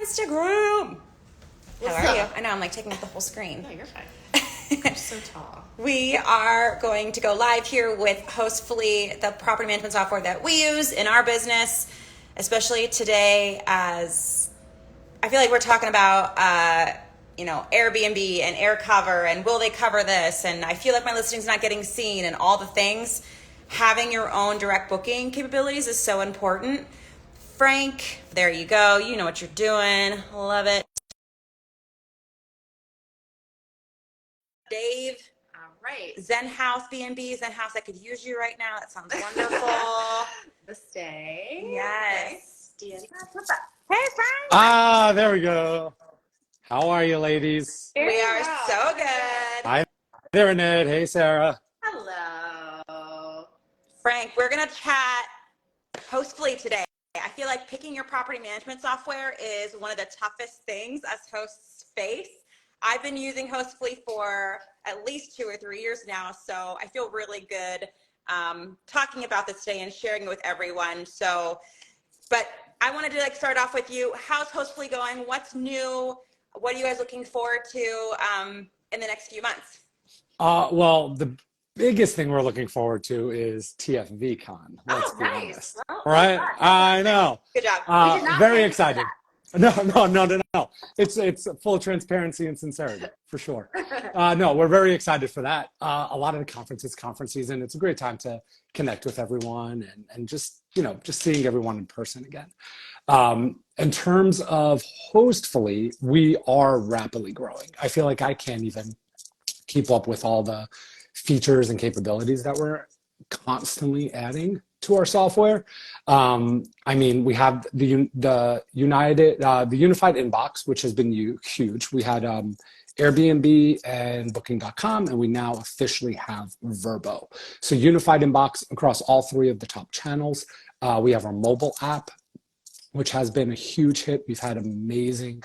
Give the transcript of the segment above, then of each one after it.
Instagram. How are you? I know, I'm like taking up the whole screen. No, you're fine. You're so tall. We are going to go live here with Hostfully, the property management software that we use in our business, especially today as I feel like we're talking about, Airbnb and air cover and will they cover this? And I feel like my listing's not getting seen and all the things. Having your own direct booking capabilities is so important. Frank, there you go. You know what you're doing. Love it. Dave. All right. Zen House B&B, Zen House, I could use you right now. That sounds wonderful. The stay. Yes. Okay. What's up? Hey, Frank. There we go. How are you, ladies? We are so good. Hi there, Ned. Hey, Sarah. Hello. Frank, we're going to chat Hostfully today. I feel like picking your property management software is one of the toughest things us hosts face. I've been using Hostfully for at least 2 or 3 years now, so I feel really good talking about this today and sharing it with everyone. But I wanted to start off with you. How's Hostfully going? What's new? What are you guys looking forward to in the next few months? Well, the biggest thing we're looking forward to is TFVCon. Let's be honest. Well, Right? I know. Good job. We did not Very plan for excited. that. No. It's full transparency and sincerity, for sure. No, we're very excited for that. A lot of the conference season. It's a great time to connect with everyone and just seeing everyone in person again. In terms of Hostfully, we are rapidly growing. I feel like I can't even keep up with all the features and capabilities that we're constantly adding to our software. We have the unified inbox, which has been huge. We had Airbnb and Booking.com, and we now officially have Vrbo. So unified inbox across all 3 of the top channels. We have our mobile app, which has been a huge hit. We've had amazing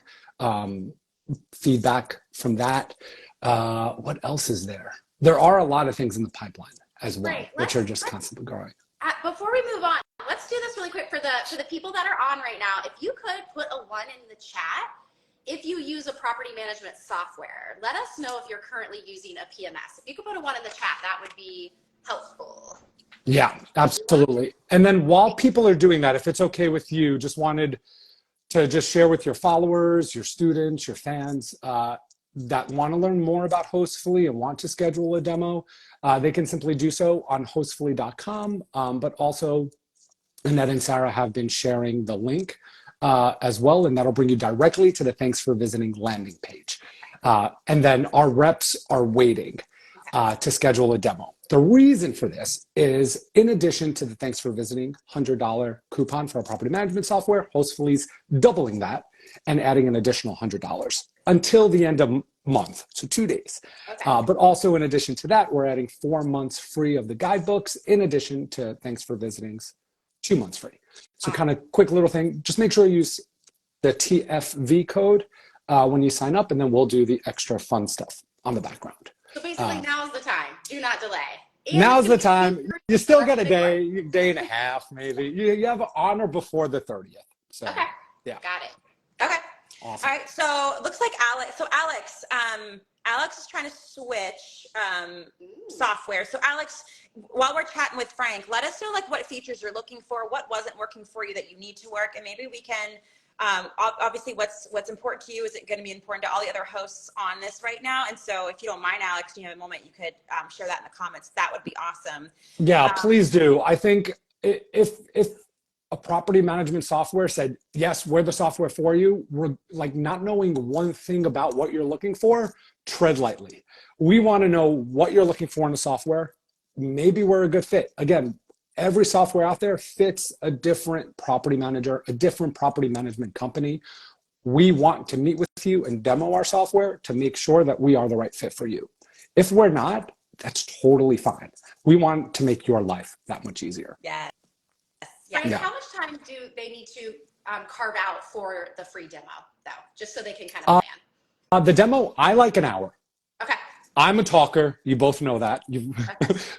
feedback from that. What else is there? There are a lot of things in the pipeline as well, which are just constantly growing. Before we move on, let's do this really quick for the people that are on right now. If you could put a 1 in the chat, if you use a property management software, let us know if you're currently using a PMS. If you could put a 1 in the chat, that would be helpful. Yeah, absolutely. And then while people are doing that, if it's okay with you, just wanted to just share with your followers, your students, your fans that want to learn more about Hostfully and want to schedule a demo, they can simply do so on hostfully.com. But also, Annette and Sarah have been sharing the link as well, and that'll bring you directly to the Thanks for Visiting landing page. And then our reps are waiting to schedule a demo. The reason for this is, in addition to the Thanks for Visiting $100 coupon for our property management software, Hostfully's doubling that and adding an additional $100 until the end of month, so 2 days. Okay. But also in addition to that, we're adding 4 months free of the guidebooks, in addition to Thanks for Visiting's 2 months free. So kind of quick little thing, just make sure you use the TFV code when you sign up, and then we'll do the extra fun stuff on the background. So basically, now's the time. Do not delay. Now's the time. You still get a day and a half, maybe. You have on or before the 30th. So, Okay. yeah. Got it. Okay. Awesome. All right. So it looks like Alex is trying to switch software. So Alex, while we're chatting with Frank, let us know what features you're looking for, what wasn't working for you that you need to work, and maybe we can. Obviously, what's important to you is it going to be important to all the other hosts on this right now. And so, if you don't mind, Alex, you have a moment, you could share that in the comments. That would be awesome. Yeah, please do. I think if a property management software said, yes, we're the software for you, we're not knowing one thing about what you're looking for, tread lightly. We want to know what you're looking for in the software. Maybe we're a good fit. Again, every software out there fits a different property manager, a different property management company. We want to meet with you and demo our software to make sure that we are the right fit for you. If we're not, that's totally fine. We want to make your life that much easier. Yes. Frank, Yeah. how much time do they need to carve out for the free demo, though, just so they can kind of plan? The demo, I like an hour. Okay. I'm a talker. You both know that. You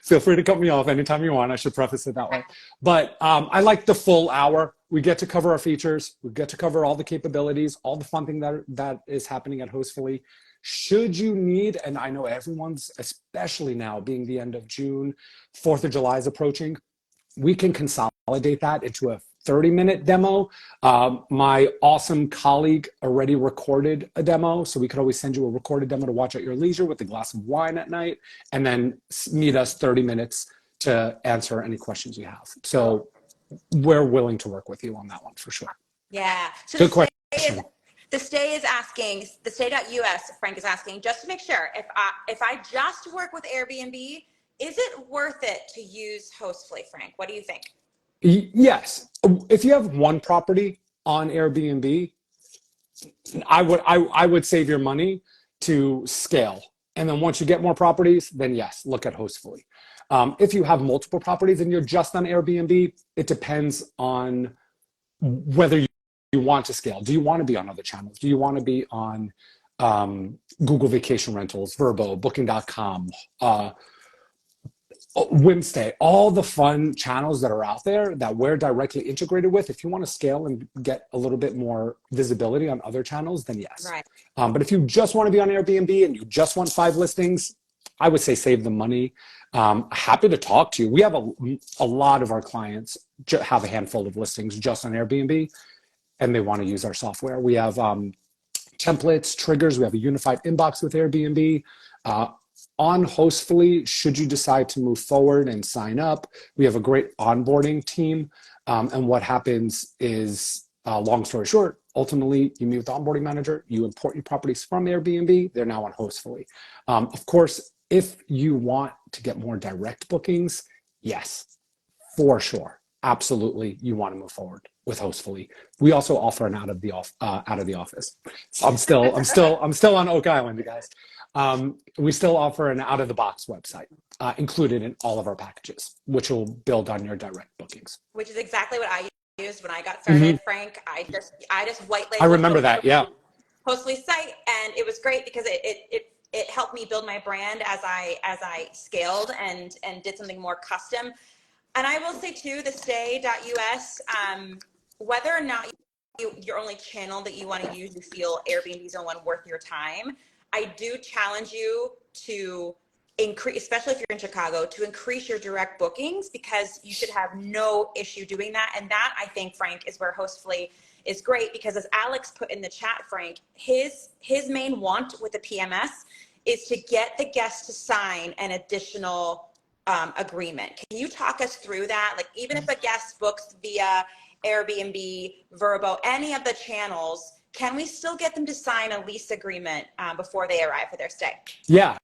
feel free to cut me off anytime you want. I should preface it that way. But I like the full hour. we get to cover our features. We get to cover all the capabilities, all the fun thing that is happening at Hostfully. Should you need, and I know everyone's, especially now being the end of June, 4th of July is approaching, we can consolidate that into a 30-minute demo. My awesome colleague already recorded a demo, so we could always send you a recorded demo to watch at your leisure with a glass of wine at night, and then meet us 30 minutes to answer any questions you have. So we're willing to work with you on that one for sure. Yeah. So good question. The stay is asking, the stay.us, Frank is asking, just to make sure, if I just work with Airbnb, is it worth it to use Hostfully, Frank? What do you think? Yes. If you have one property on Airbnb, I would save your money to scale. And then once you get more properties, then yes, look at Hostfully. If you have multiple properties and you're just on Airbnb, it depends on whether you want to scale. Do you want to be on other channels? Do you want to be on Google Vacation Rentals, Vrbo, Booking.com, Whimstay, all the fun channels that are out there that we're directly integrated with? If you want to scale and get a little bit more visibility on other channels, then yes. Right. But if you just want to be on Airbnb and you just want 5 listings, I would say save the money. Happy to talk to you. We have a lot of our clients have a handful of listings just on Airbnb, and they want to use our software. We have templates, triggers. We have a unified inbox with Airbnb. On Hostfully, should you decide to move forward and sign up, we have a great onboarding team. And what happens is, long story short, ultimately you meet with the onboarding manager, you import your properties from Airbnb, they're now on Hostfully. Of course, if you want to get more direct bookings, yes, for sure. Absolutely, you want to move forward with Hostfully. We also offer an out of the office. I'm still on Oak Island, you guys. We still offer an out of the box website included in all of our packages, which will build on your direct bookings. Which is exactly what I used when I got started, Frank. I just white labeled. I remember that, yeah. Hostfully site, and it was great because it helped me build my brand as I scaled and did something more custom. And I will say too, the stay.us, whether or not your only channel that you want to use, you feel Airbnb's the one worth your time, I do challenge you to increase, especially if you're in Chicago, to increase your direct bookings, because you should have no issue doing that. And that, I think, Frank, is where Hostfully is great, because as Alex put in the chat, Frank, his main want with the PMS is to get the guest to sign an additional agreement. Can you talk us through that? Like, even if a guest books via Airbnb, Vrbo, any of the channels, can we still get them to sign a lease agreement before they arrive for their stay? Yeah,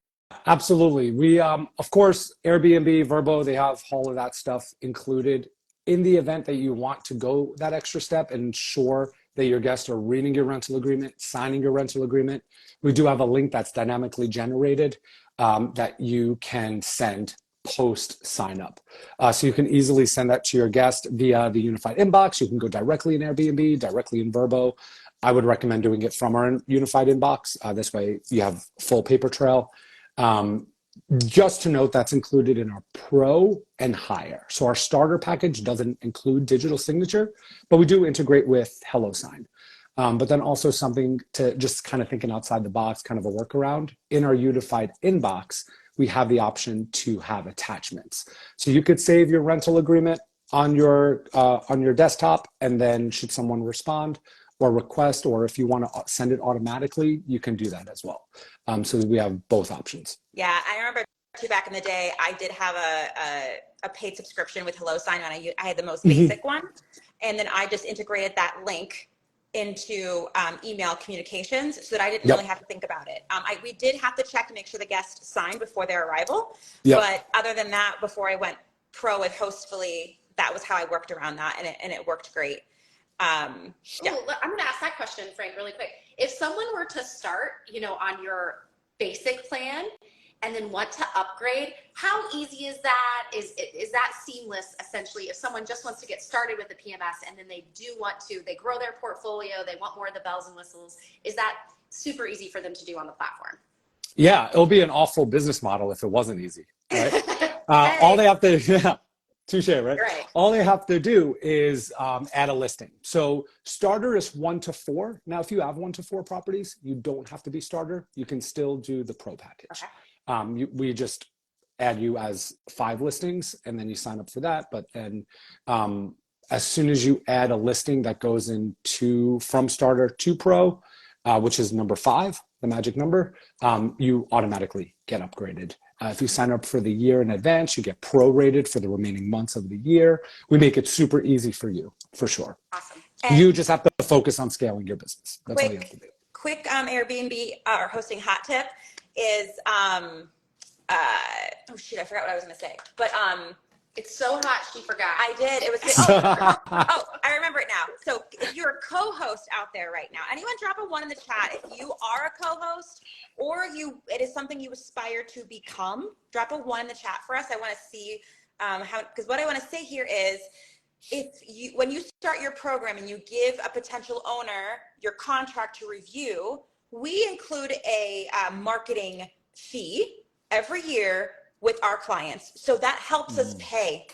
absolutely. We, of course, Airbnb, Vrbo, they have all of that stuff included. In the event that you want to go that extra step and ensure that your guests are reading your rental agreement, signing your rental agreement, we do have a link that's dynamically generated that you can send post sign up. So you can easily send that to your guest via the unified inbox. You can go directly in Airbnb, directly in Vrbo. I would recommend doing it from our unified inbox. This way you have full paper trail. Just to note, that's included in our Pro and Higher. So our starter package doesn't include digital signature, but we do integrate with HelloSign. But then also something to just kind of thinking outside the box, kind of a workaround. In our unified inbox, we have the option to have attachments. So you could save your rental agreement on your desktop, and then should someone respond or request, or if you want to send it automatically, you can do that as well. So we have both options. Yeah, I remember too, back in the day, I did have a paid subscription with HelloSign, and I had the most basic one. And then I just integrated that link into email communications so that I didn't really have to think about it. We did have to check to make sure the guest signed before their arrival. But other than that, before I went pro with Hostfully, that was how I worked around that, and it worked great. I'm going to ask that question, Frank, really quick. If someone were to start, on your basic plan and then want to upgrade, how easy is that? Is that seamless, essentially, if someone just wants to get started with the PMS and then they grow their portfolio, they want more of the bells and whistles, is that super easy for them to do on the platform? Yeah, it'll be an awful business model if it wasn't easy, right? All they have to, Touche, right? Right. All they have to do is add a listing. So starter is 1 to 4. Now, if you have 1 to 4 properties, you don't have to be starter. You can still do the pro package. Okay. We just add you as 5 listings, and then you sign up for that. But then as soon as you add a listing that goes into from starter to pro, which is number 5, the magic number, you automatically get upgraded. If you sign up for the year in advance, you get prorated for the remaining months of the year. We make it super easy for you, for sure. Awesome. And You just have to focus on scaling your business. That's all you have to do. Quick Airbnb or hosting hot tip is, oh shoot, I forgot what I was going to say. But It's so hot, she forgot. I did. It was oh, I remember it now. So if you're a co-host out there right now, anyone drop a 1 in the chat. If you are a co-host or it is something you aspire to become, drop a 1 in the chat for us. I want to see how, because what I want to say here is, when you start your program and you give a potential owner your contract to review, we include a marketing fee every year with our clients. So that helps us pay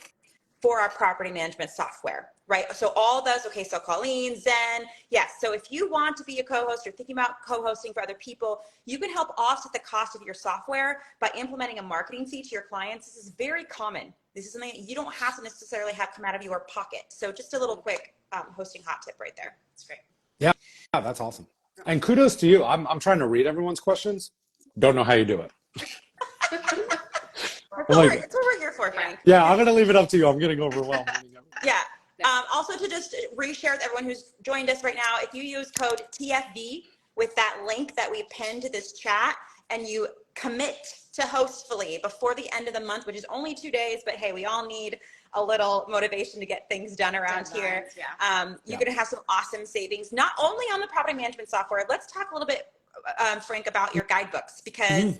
for our property management software, right? So all those, okay, so Colleen, Zen, yes. So if you want to be a co-host, you're thinking about co-hosting for other people, you can help offset the cost of your software by implementing a marketing fee to your clients. This is very common. This is something that you don't have to necessarily have come out of your pocket. So just a little quick hosting hot tip right there. It's great. Yeah, that's awesome. And kudos to you. I'm trying to read everyone's questions. Don't know how you do it. That's what we're here for, Frank. Yeah, I'm going to leave it up to you. I'm getting overwhelmed. Yeah. Also to just reshare with everyone who's joined us right now, if you use code TFV with that link that we pinned to this chat and you commit to Hostfully before the end of the month, which is only 2 days, but hey, we all need a little motivation to get things done around here. Yeah. You're going to have some awesome savings, not only on the property management software. Let's talk a little bit, Frank, about your guidebooks, because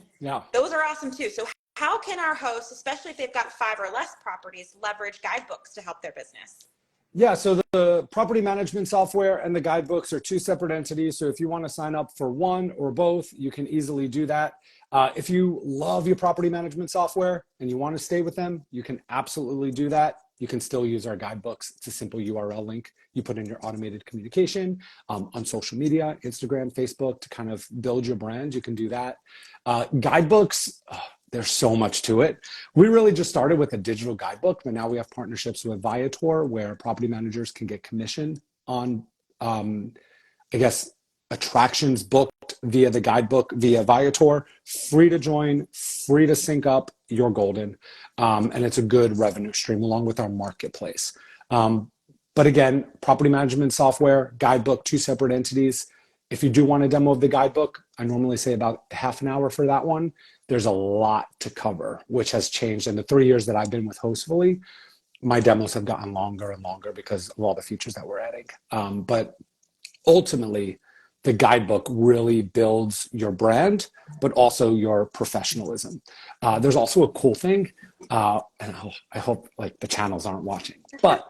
those are awesome too. So how can our hosts, especially if they've got 5 or less properties, leverage guidebooks to help their business? Yeah, so the property management software and the guidebooks are 2 separate entities. So if you want to sign up for one or both, you can easily do that. If you love your property management software and you want to stay with them, you can absolutely do that. You can still use our guidebooks. It's a simple URL link. You put in your automated communication on social media, Instagram, Facebook, to kind of build your brand. You can do that. Guidebooks, there's so much to it. We really just started with a digital guidebook, but now we have partnerships with Viator where property managers can get commission on, attractions booked via the guidebook, via Viator. Free to join, free to sync up, you're golden. And it's a good revenue stream along with our marketplace. But again, property management software, guidebook, 2 separate entities. If you do want a demo of the guidebook, I normally say about half an hour for that one. There's a lot to cover, which has changed. In the 3 years that I've been with Hostfully, my demos have gotten longer and longer because of all the features that we're adding. But ultimately, the guidebook really builds your brand, but also your professionalism. There's also a cool thing, and I hope like the channels aren't watching, but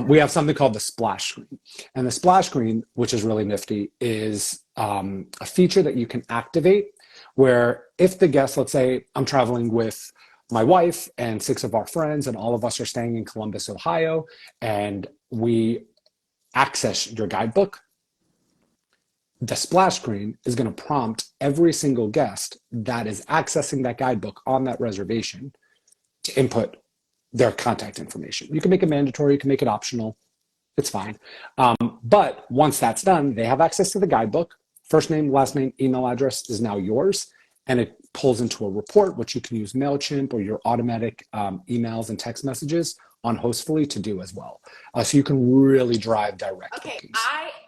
we have something called the splash screen. And the splash screen, which is really nifty, is a feature that you can activate where if the guest, let's say I'm traveling with my wife and 6 of our friends, and all of us are staying in Columbus, Ohio, and we access your guidebook, the splash screen is going to prompt every single guest that is accessing that guidebook on that reservation to input their contact information. You can make it mandatory, you can make it optional, it's fine. But once that's done, they have access to the guidebook. First name, last name, email address is now yours, and it pulls into a report, which you can use MailChimp or your automatic emails and text messages on Hostfully to do as well. So you can really drive direct bookings.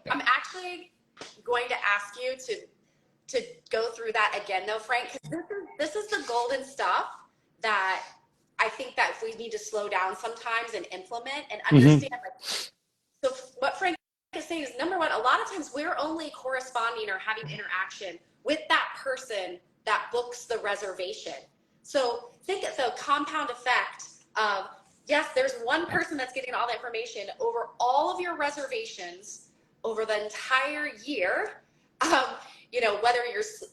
I'm actually going to ask you to go through that again though, Frank, because this is the golden stuff that I think that we need to slow down sometimes and implement and understand. So what Frank is saying is, number one, a lot of times we're only corresponding or having interaction with that person that books the reservation. So think of the compound effect of, yes, there's one person that's getting all the information over all of your reservations over the entire year. Whether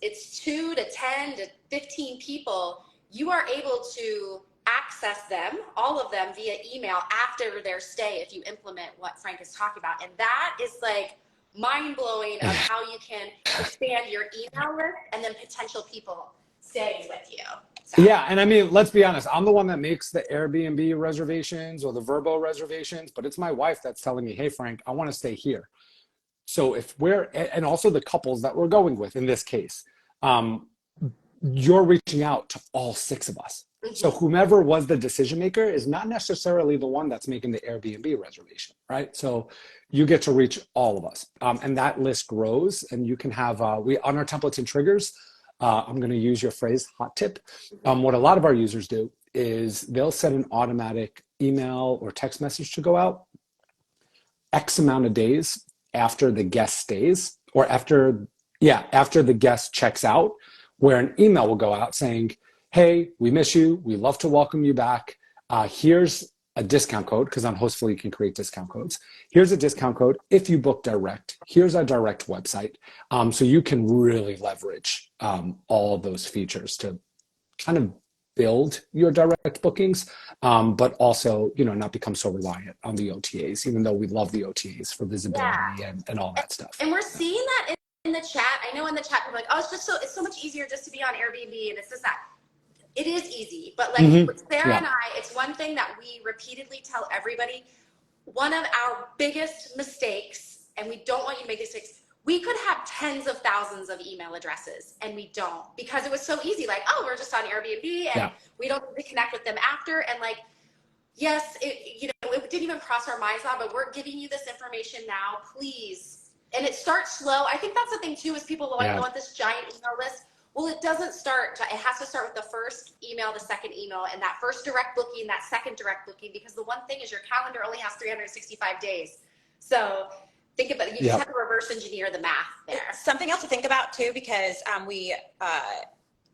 it's 2 to 10 to 15 people, you are able to access them, all of them, via email after their stay if you implement what Frank is talking about. And that is like mind-blowing of how you can expand your email list and then potential people staying with you. So. Yeah, and I mean, let's be honest. I'm the one that makes the Airbnb reservations or the Vrbo reservations, but it's my wife that's telling me, "Hey, Frank, I want to stay here." So if we're, and also the couples that we're going with in this case, you're reaching out to all 6 of us. Mm-hmm. So whomever was the decision maker is not necessarily the one that's making the Airbnb reservation, right? So you get to reach all of us, and that list grows. And you can have we on our templates and triggers. I'm going to use your phrase, hot tip. What a lot of our users do is they'll set an automatic email or text message to go out X amount of days after the guest stays, or after the guest checks out, where an email will go out saying, "Hey, we miss you. We love to welcome you back. Here's a discount code," because on Hostfully you can create discount codes. "Here's a discount code if you book direct. Here's our direct website." So you can really leverage all those features to kind of build your direct bookings, but also, not become so reliant on the OTAs, even though we love the OTAs for visibility and all that stuff. And we're seeing that in the chat. I know in the chat people are like, "Oh, it's so much easier just to be on Airbnb," and it's just that. It is easy, but like with Sarah and I, it's one thing that we repeatedly tell everybody. One of our biggest mistakes, and we don't want you to make these mistakes, we could have tens of thousands of email addresses, and we don't, because it was so easy. Like, oh, we're just on Airbnb, and we don't need to connect with them after. And like, yes, it didn't even cross our minds now, but we're giving you this information now, please. And it starts slow. I think that's the thing too, is people want this giant email list. Well, it doesn't start. It has to start with the first email, the second email, and that first direct booking, that second direct booking, because the one thing is your calendar only has 365 days. So think about it. You just have to reverse engineer the math there. Something else to think about too, because we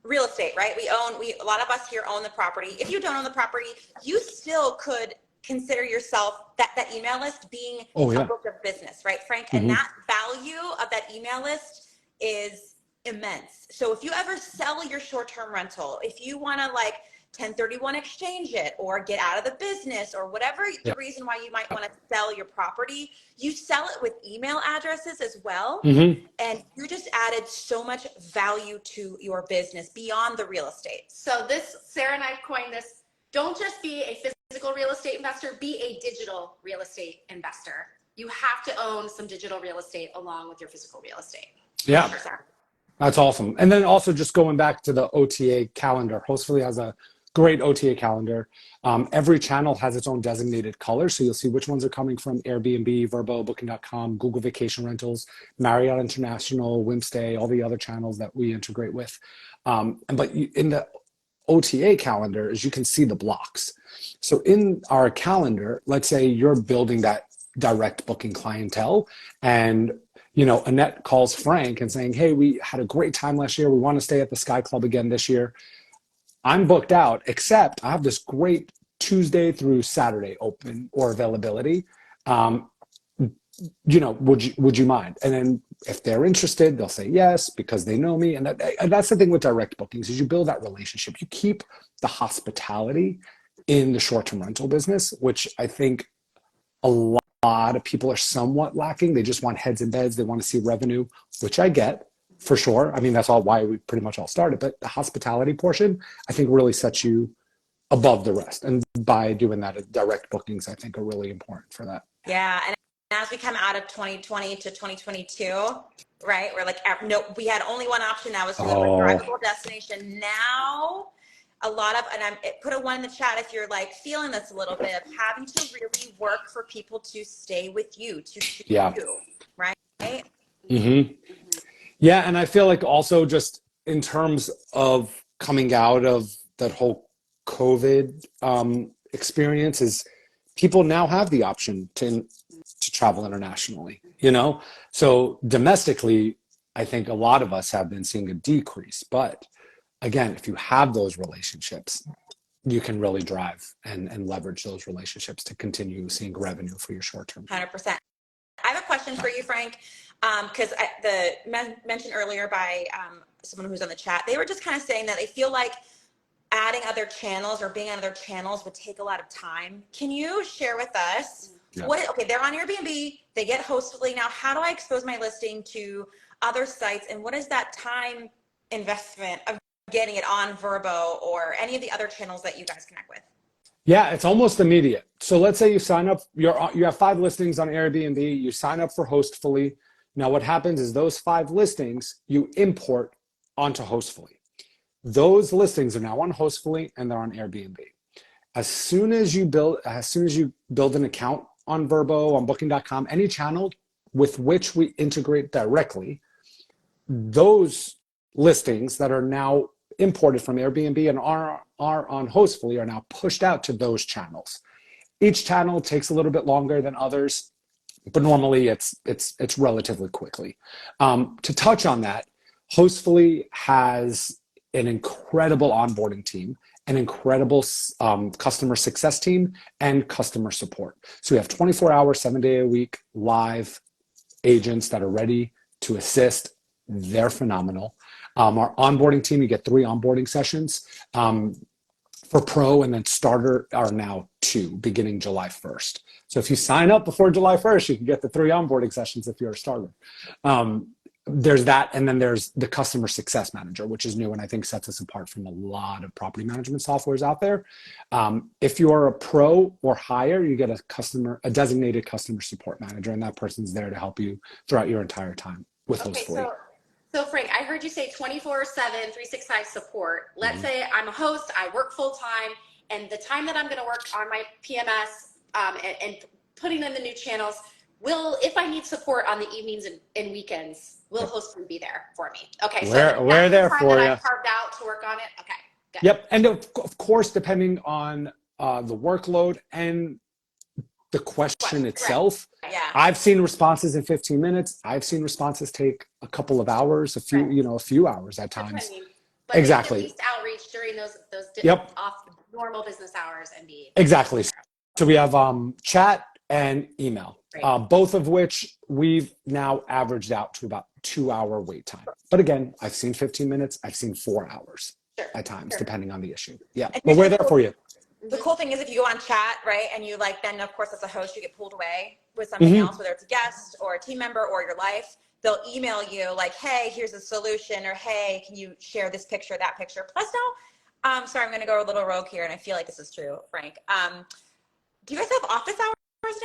real estate, right? A lot of us here own the property. If you don't own the property, you still could consider yourself that email list being a book of business, right, Frank? And that value of that email list is immense. So if you ever sell your short-term rental, if you want to 1031 exchange it or get out of the business or whatever the reason why you might want to sell your property, you sell it with email addresses as well. And you just added so much value to your business beyond the real estate. So Sarah and I coined this, don't just be a physical real estate investor, be a digital real estate investor. You have to own some digital real estate along with your physical real estate. Yeah. 100%. That's awesome. And then also just going back to the OTA calendar, Hostfully has a great OTA calendar. Every channel has its own designated color. So you'll see which ones are coming from Airbnb, Vrbo, Booking.com, Google Vacation Rentals, Marriott International, Wimstay, all the other channels that we integrate with. But in the OTA calendar, as you can see the blocks. So in our calendar, let's say you're building that direct booking clientele, and Annette calls Frank and saying, "Hey, we had a great time last year. We want to stay at the Sky Club again this year. I'm booked out, except I have this great Tuesday through Saturday open or availability. Would you mind?" And then if they're interested, they'll say yes because they know me. And that's the thing with direct bookings, is you build that relationship. You keep the hospitality in the short-term rental business, which I think a lot of people are somewhat lacking. They just want heads and beds. They want to see revenue, which I get for sure. I mean, that's why we pretty much all started. But the hospitality portion, I think, really sets you above the rest. And by doing that, direct bookings, I think, are really important for that. Yeah. And as we come out of 2020 to 2022, right, we're we had only one option. That was to live a drivable destination. Now, a lot of, and put a 1 in the chat if you're feeling this a little bit, of having to really work for people to stay with you, to choose you, right? Yeah, and I feel like also just in terms of coming out of that whole COVID experience, is people now have the option to travel internationally, So domestically, I think a lot of us have been seeing a decrease, but again, if you have those relationships, you can really drive and leverage those relationships to continue seeing revenue for your short term. 100%. I have a question for you, Frank, because mentioned earlier by someone who's on the chat, they were just kind of saying that they feel like adding other channels or being on other channels would take a lot of time. Can you share with us okay, they're on Airbnb, they get Hostfully. Now, how do I expose my listing to other sites, and what is that time investment of getting it on Verbo or any of the other channels that you guys connect with? Yeah, it's almost immediate. So let's say you sign up, you have 5 listings on Airbnb, you sign up for Hostfully. Now what happens is those 5 listings you import onto Hostfully. Those listings are now on Hostfully and they're on Airbnb. As soon as you build an account on Verbo, on Booking.com, any channel with which we integrate directly, those listings that are now imported from Airbnb and are on Hostfully are now pushed out to those channels. Each channel takes a little bit longer than others, but normally it's relatively quickly. To touch on that, Hostfully has an incredible onboarding team, an incredible customer success team, and customer support. So we have 24-hour, 7-day-a-week live agents that are ready to assist. They're phenomenal. Our onboarding team, you get 3 onboarding sessions. For Pro and then Starter are now 2, beginning July 1st. So if you sign up before July 1st, you can get the 3 onboarding sessions if you're a Starter. There's that, and then there's the Customer Success Manager, which is new and I think sets us apart from a lot of property management softwares out there. If you're a Pro or higher, you get a designated Customer Support Manager, and that person's there to help you throughout your entire time with Hostfully. So Frank, I heard you say 24/7, 365 support. Let's say I'm a host, I work full time, and the time that I'm going to work on my PMS and putting in the new channels, if I need support on the evenings and weekends, will Hostfully be there for me? Okay, so we're there the time for that you. I've carved out to work on it. Okay, good. Yep, and of course, depending on the workload and the question itself. Right. Yeah. I've seen responses in 15 minutes. I've seen responses take a couple of hours, a few hours at times. But exactly. At least outreach during those off normal business hours and be exactly. So we have chat and email, both of which we've now averaged out to about 2-hour wait time. But again, I've seen 15 minutes. I've seen 4 hours at times, depending on the issue. Yeah, but we're there for you. The cool thing is if you go on chat, right, and you then of course as a host, you get pulled away with something else, whether it's a guest or a team member or your life, they'll email you like, hey, here's a solution, or hey, can you share this picture, that picture? Plus now, sorry, I'm going to go a little rogue here, and I feel like this is true, Frank. Do you guys have office hours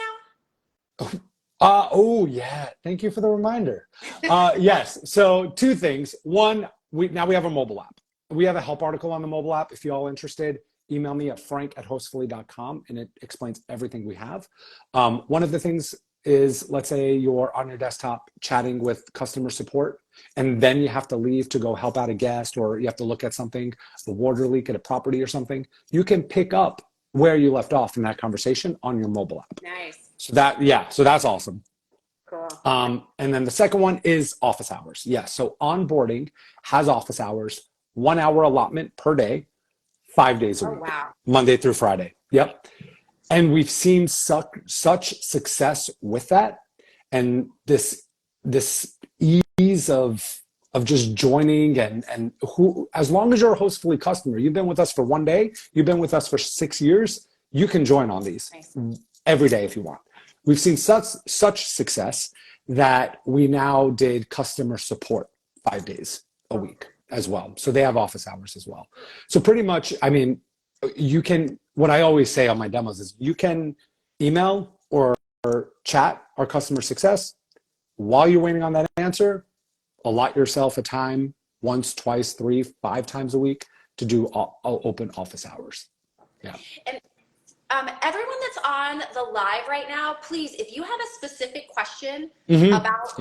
now? Oh yeah, thank you for the reminder. Yes, so 2 things. One, we have a mobile app. We have a help article on the mobile app. If you're all interested, email me at frank@hostfully.com, and it explains everything we have. One of the things is, let's say you're on your desktop chatting with customer support, and then you have to leave to go help out a guest, or you have to look at something, a water leak at a property or something. You can pick up where you left off in that conversation on your mobile app. nice. So that's awesome. Cool. And then the second one is office hours. Yes, so onboarding has office hours, 1 hour allotment per day, 5 days a week, wow. Monday through Friday. Yep. And we've seen such success with that. And this ease of just joining and who, as long as you're a Hostfully customer, you've been with us for 1 day, you've been with us for 6 years, you can join on these every day if you want. We've seen such success that we now did customer support 5 days a week as well. So they have office hours as well. So pretty much, I mean, what I always say on my demos is you can email or chat our customer success. While you're waiting on that answer, allot yourself a time once, twice, 3, 5 times a week to do open office hours. Yeah. And everyone that's on the live right now, please, if you have a specific question about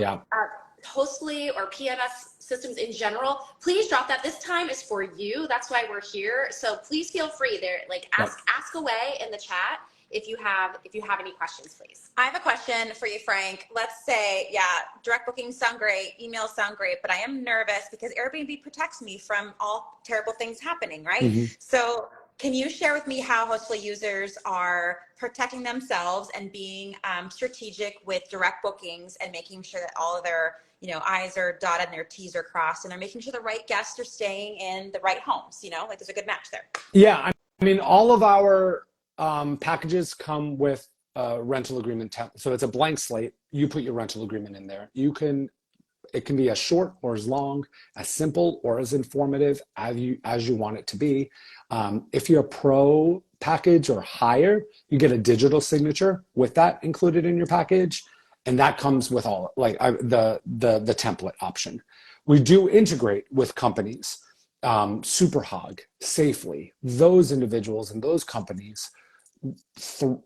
Hostfully or PMS systems in general, please drop that. This time is for you. That's why we're here. So please feel free there. Ask away in the chat if you have any questions, please. I have a question for you, Frank. Let's say, direct bookings sound great, emails sound great, but I am nervous because Airbnb protects me from all terrible things happening, right? So can you share with me how Hostfully users are protecting themselves and being strategic with direct bookings and making sure that all of their I's are dotted and their T's are crossed, and they're making sure the right guests are staying in the right homes, like there's a good match there. Yeah, I mean, all of our packages come with a rental agreement so it's a blank slate. You put your rental agreement in there. It can be as short or as long, as simple or as informative as you want it to be. If you're a pro package or higher, you get a digital signature with that included in your package, and that comes with all the template option. We do integrate with companies, Superhog, Safely. Those individuals and those companies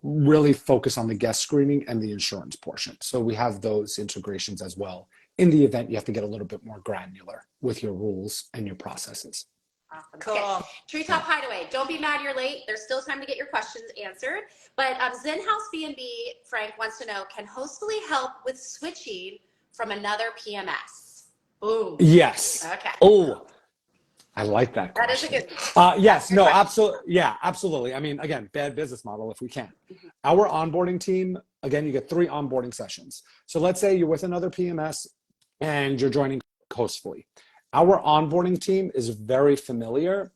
really focus on the guest screening and the insurance portion. So we have those integrations as well. In the event you have to get a little bit more granular with your rules and your processes. Awesome. Cool. Okay. Treetop Hideaway, don't be mad you're late. There's still time to get your questions answered. But Zen House B&B, Frank, wants to know, can Hostfully help with switching from another PMS? Boom. Yes. Okay. Oh, I like that question. That is a good yes, no, question. absolutely. Yeah, absolutely. I mean, again, bad business model if we can. Our onboarding team, again, you get 3 onboarding sessions. So let's say you're with another PMS and you're joining Hostfully. Our onboarding team is very familiar.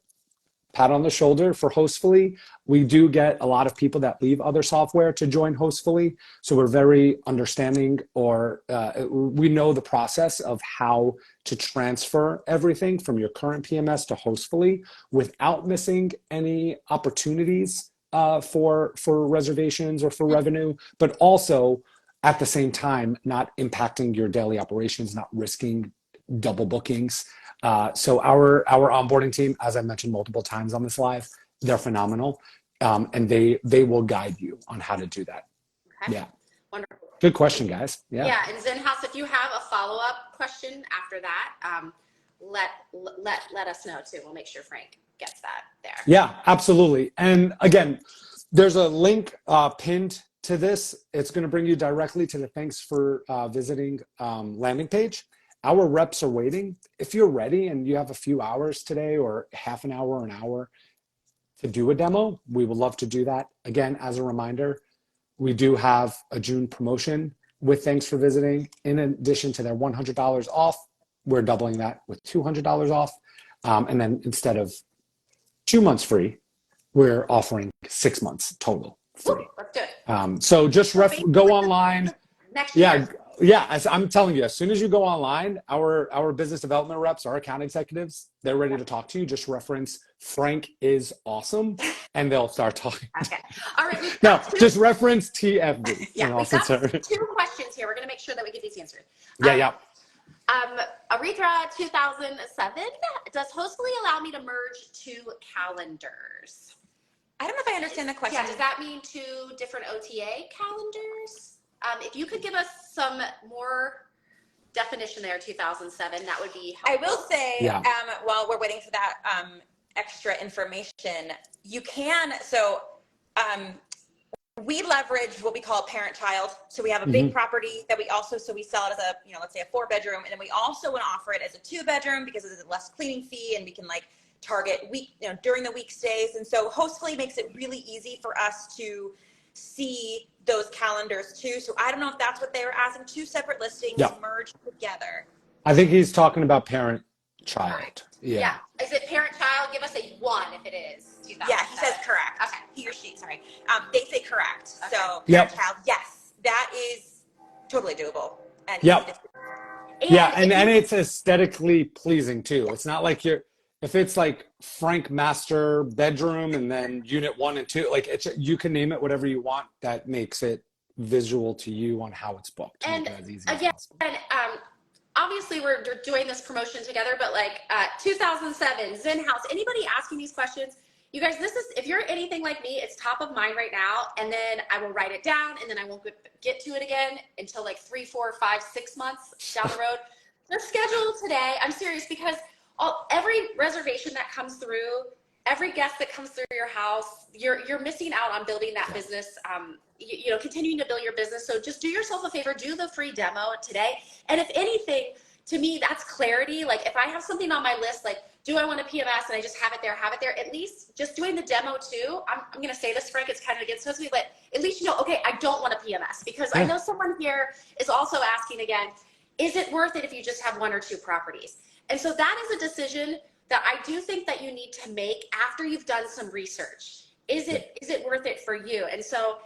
Pat on the shoulder for Hostfully. We do get a lot of people that leave other software to join Hostfully. So we're very understanding, or we know the process of how to transfer everything from your current PMS to Hostfully without missing any opportunities for reservations or for revenue, but also at the same time, not impacting your daily operations, not risking double bookings. So our onboarding team, as I mentioned multiple times on this live, they're phenomenal. And they will guide you on how to do that. Okay. Yeah. Wonderful. Good question, guys. Yeah. Yeah. And Zen House, if you have a follow-up question after that, let us know too. We'll make sure Frank gets that there. Yeah, absolutely. And again, there's a link pinned to this. It's going to bring you directly to the thanks for visiting landing page. Our reps are waiting. If you're ready and you have a few hours today or half an hour or an hour to do a demo, we would love to do that. Again, as a reminder, we do have a June promotion with thanks for visiting. In addition to their $100 off, we're doubling that with $200 off. And then instead of 2 months free, we're offering 6 months total free. Ooh, let's do it. So just go online. Next year. Yeah, as I'm telling you, as soon as you go online, our business development reps, our account executives, they're ready to talk to you. Just reference Frank is awesome, and they'll start talking. Okay. All right. No, just reference TFB. Yeah, we've got 2 questions here. We're going to make sure that we get these answered. Yeah. Arithra 2007, does Hostfully allow me to merge 2 calendars? I don't know if I understand the question. Yeah, does that mean 2 different OTA calendars? If you could give us some more definition there, 2007, that would be helpful. I will say, Yeah. While we're waiting for that extra information, you can, we leverage what we call a parent-child. So we have a big property that we sell it as a, let's say a 4-bedroom. And then we also want to offer it as a 2-bedroom because it's a less cleaning fee, and we can target during the weekdays. And so Hostfully makes it really easy for us to see those calendars too. So I don't know if that's what they were asking. 2 separate listings merged together. I think he's talking about parent-child. Right. Yeah. Is it parent-child? Give us a 1 if it is. Yeah, he says correct. Okay. He or she, sorry. They say correct. Okay. So parent-child, yes, that is totally doable. And and it's aesthetically pleasing too. It's not like if it's like Frank Master bedroom and then unit 1 and 2, you can name it whatever you want that makes it visual to you on how it's booked. And as easy again, as obviously we're doing this promotion together, but 2007, Zen House, anybody asking these questions, you guys, if you're anything like me, it's top of mind right now. And then I will write it down and then I won't get to it again until 3, 4, 5, 6 months down the road. Just schedule today. I'm serious, because every reservation that comes through, every guest that comes through your house, you're missing out on building that business, continuing to build your business. So just do yourself a favor, do the free demo today. And if anything, to me, that's clarity. If I have something on my list, do I want a PMS and I just have it there, at least just doing the demo too. I'm going to say this, Frank, it's kind of against me, but at least okay, I don't want a PMS, because I know someone here is also asking again, Is it worth it if you just have 1 or 2 properties? And so that is a decision that I do think that you need to make after you've done some research. Is it worth it for you? And so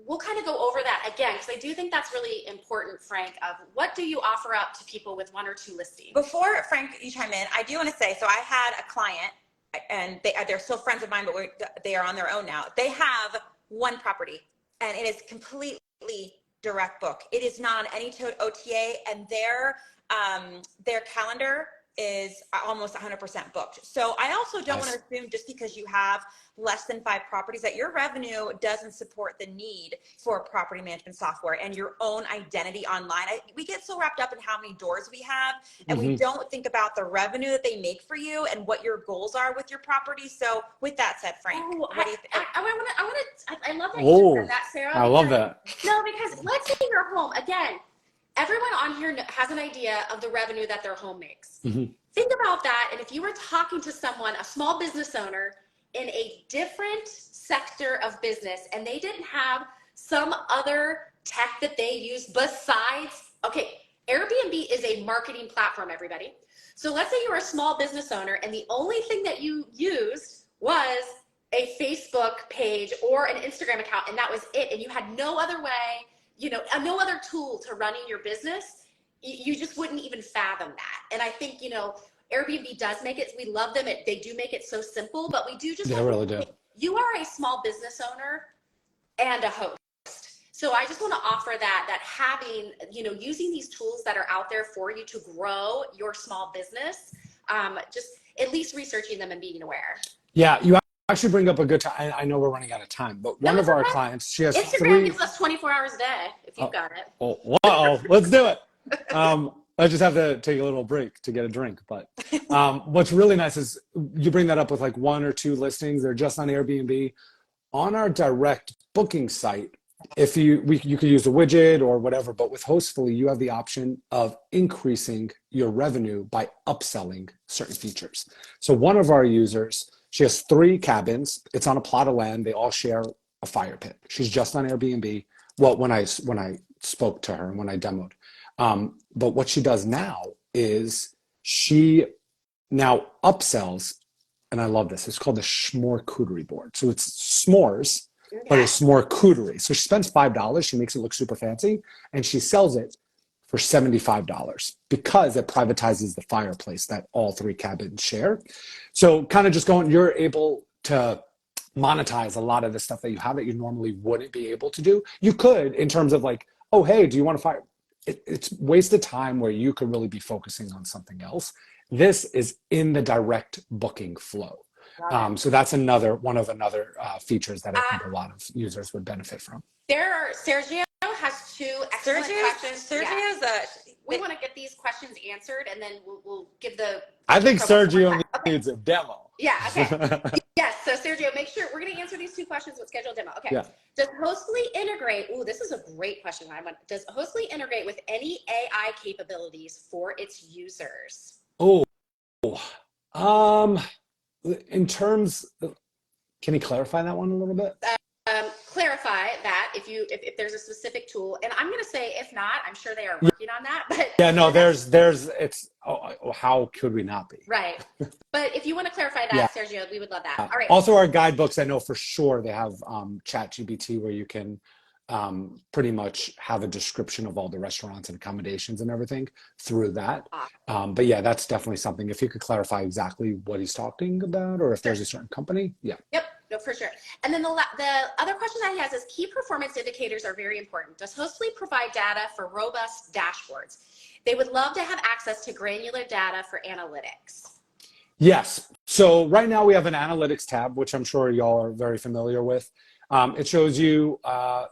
we'll kind of go over that again, because I do think that's really important, Frank, of what do you offer up to people with 1 or 2 listings? Before, Frank, you chime in, I do want to say, so I had a client, and they're still friends of mine, but they are on their own now. They have 1 property, and it is completely direct book. It is not on any OTA, and their calendar is almost 100% booked. So I also don't want to assume just because you have less than 5 properties that your revenue doesn't support the need for property management software and your own identity online. We get so wrapped up in how many doors we have, and we don't think about the revenue that they make for you and what your goals are with your property. So with that said, Frank, what do you think? I love that you said that, Sarah. I love that. No, because let's say your home, again, everyone on here has an idea of the revenue that their home makes. Think about that. And if you were talking to someone, a small business owner in a different sector of business, and they didn't have some other tech that they use besides, okay, Airbnb is a marketing platform, everybody. So let's say you're a small business owner and the only thing that you used was a Facebook page or an Instagram account, and that was it. And you had no other way, no other tool to running your business. You just wouldn't even fathom that. And I think, Airbnb does make it, we love them. They do make it so simple, but we do just, they really do. You are a small business owner and a host. So I just want to offer that having, using these tools that are out there for you to grow your small business, just at least researching them and being aware. Yeah, you actually bring up a good time. I know we're running out of time, but one of our clients, she has Instagram gives us 24 hours a day, if you've got it. Let's do it. I just have to take a little break to get a drink. But what's really nice is you bring that up with like 1 or 2 listings. They're just on Airbnb. On our direct booking site, if you could use a widget or whatever, but with Hostfully, you have the option of increasing your revenue by upselling certain features. So one of our users, she has 3 cabins. It's on a plot of land. They all share a fire pit. She's just on Airbnb. Well, when I spoke to her and when I demoed. But what she does now is she now upsells, and I love this. It's called the Schmorcouterie board. So it's s'mores, but it's Schmorcouterie. So she spends $5. She makes it look super fancy, and she sells it for $75 because it privatizes the fireplace that all 3 cabins share. So kind of just you're able to monetize a lot of the stuff that you have that you normally wouldn't be able to do. You could, in terms of like, oh, hey, do you want to fire? It's wasted time where you could really be focusing on something else. This is in the direct booking flow. So that's another features that I think a lot of users would benefit from. Sergio has 2 excellent questions. We want to get these questions answered, and then we'll give the. I think Sergio needs a demo. Yeah. Okay. Yes. So Sergio, make sure we're going to answer these 2 questions with scheduled demo. Okay. Yeah. Does Hostfully integrate? Oh, this is a great question. Does Hostfully integrate with any AI capabilities for its users? In terms, can you clarify that one a little bit? Clarify that if there's a specific tool, and I'm going to say if not, I'm sure they are working on that. But yeah, no, how could we not be? Right. But if you want to clarify that, Sergio, we would love that. All right. Also, our guidebooks, I know for sure they have ChatGPT where you can pretty much have a description of all the restaurants and accommodations and everything through that. But yeah, that's definitely something. If you could clarify exactly what he's talking about, or if there's a certain company. Yeah. Yep. No, for sure. And then the other question that he has is key performance indicators are very important. Does Hostfully provide data for robust dashboards? They would love to have access to granular data for analytics. Yes. So right now we have an analytics tab, which I'm sure y'all are very familiar with. It shows you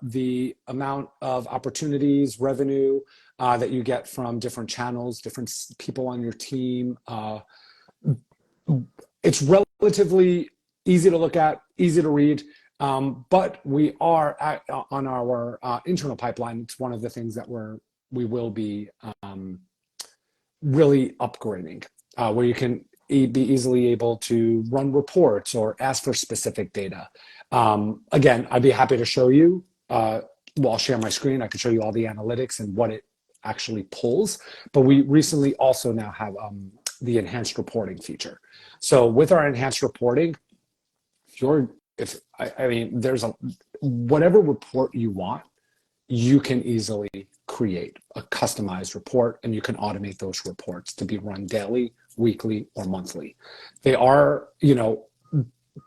the amount of opportunities, revenue that you get from different channels, different people on your team. It's relatively easy to look at, easy to read, but we are on our internal pipeline. It's one of the things that we will be really upgrading, where you can be easily able to run reports or ask for specific data. Again, I'd be happy to show you. I'll share my screen. I can show you all the analytics and what it actually pulls. But we recently also now have the enhanced reporting feature. So with our enhanced reporting, I mean, there's whatever report you want, you can easily create a customized report, and you can automate those reports to be run daily, weekly, or monthly. They are,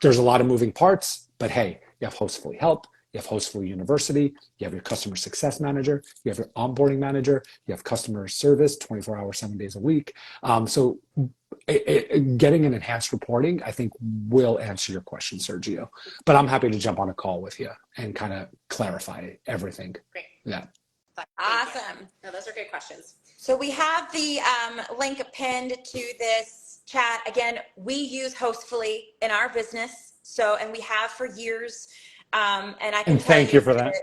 there's a lot of moving parts, but hey, you have Hostfully Help, you have Hostfully University, you have your customer success manager, you have your onboarding manager, you have customer service 24 hours, 7 days a week. So getting an enhanced reporting, I think, will answer your question, Sergio. But I'm happy to jump on a call with you and kind of clarify everything. Great. Yeah. Awesome. No, those are great questions. So we have the link pinned to this chat. Again, we use Hostfully in our business. So, and we have for years. And I can thank you for that.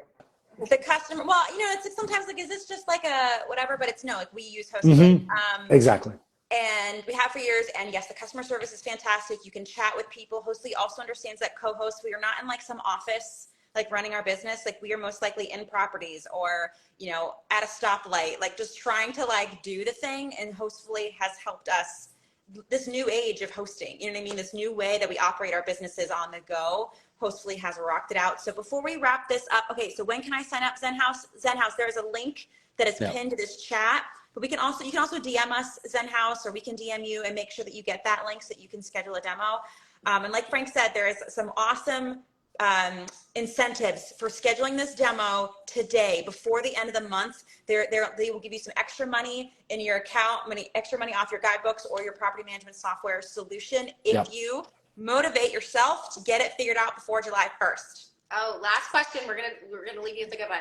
The customer, well, it's sometimes like, is this just like a whatever? But it's no, like we use Hostfully. Exactly. And we have for years. And yes, the customer service is fantastic. You can chat with people. Hostfully also understands that co-host, we are not in like some office like running our business. Like we are most likely in properties or, at a stoplight, like just trying to like do the thing. And Hostfully has helped us this new age of hosting, this new way that we operate our businesses on the go. Hostfully has rocked it out. So before we wrap this up, okay, so when can I sign up Zenhouse? Zenhouse, there's a link that is pinned to this chat, but you can also DM us Zenhouse, or we can DM you and make sure that you get that link so that you can schedule a demo. And like Frank said, there is some awesome incentives for scheduling this demo today before the end of the month. They will give you some extra money in your account, extra money off your guidebooks or your property management software solution if you motivate yourself to get it figured out before July 1st. Oh, last question. We're gonna leave you with a good one.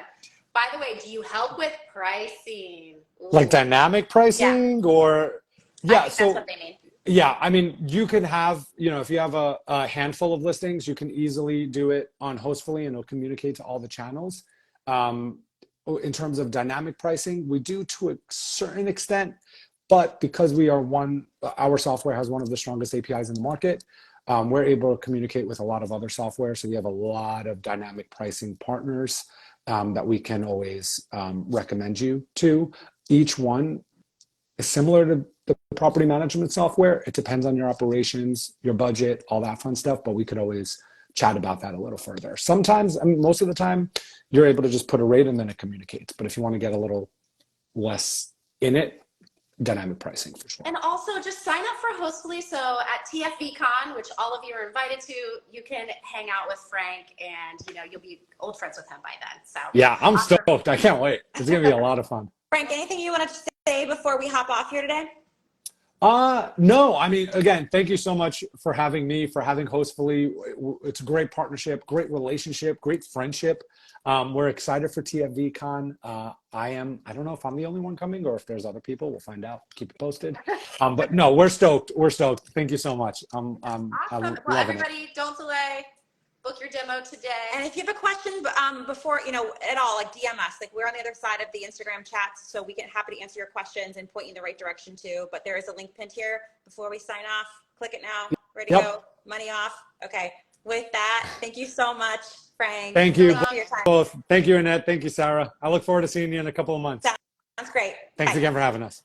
By the way, do you help with pricing? Ooh. Like dynamic pricing or that's what they mean. Yeah, I mean, you can have, if you have a handful of listings, you can easily do it on Hostfully and it'll communicate to all the channels. In terms of dynamic pricing, we do to a certain extent, but because our software has one of the strongest APIs in the market, we're able to communicate with a lot of other software. So we have a lot of dynamic pricing partners that we can always recommend you to. Each one is similar to the property management software. It depends on your operations, your budget, all that fun stuff, but we could always chat about that a little further. Sometimes, most of the time, you're able to just put a rate and then it communicates. But if you want to get a little less in it, dynamic pricing for sure. And also just sign up for Hostfully. So at TFBCon, which all of you are invited to, you can hang out with Frank and, you'll be old friends with him by then. So yeah, I'm stoked. I can't wait. It's going to be a lot of fun. Frank, anything you wanted to say before we hop off here today? No, I mean, again, thank you so much for having me, for having Hostfully. It's a great partnership, great relationship, great friendship. We're excited for TFVCon. I don't know if I'm the only one coming or if there's other people. We'll find out. Keep it posted. But no, we're stoked. We're stoked. Thank you so much. Awesome. Well, everybody, don't delay. Book your demo today. And if you have a question before, at all, like DM us. Like we're on the other side of the Instagram chats, so we can happy to answer your questions and point you in the right direction too. But there is a link pinned here. Before we sign off, click it now. Ready to go. Money off. Okay. With that, thank you so much, Frank. Thank you both. Thank you, Annette. Thank you, Sarah. I look forward to seeing you in a couple of months. Sounds great. Thanks again for having us.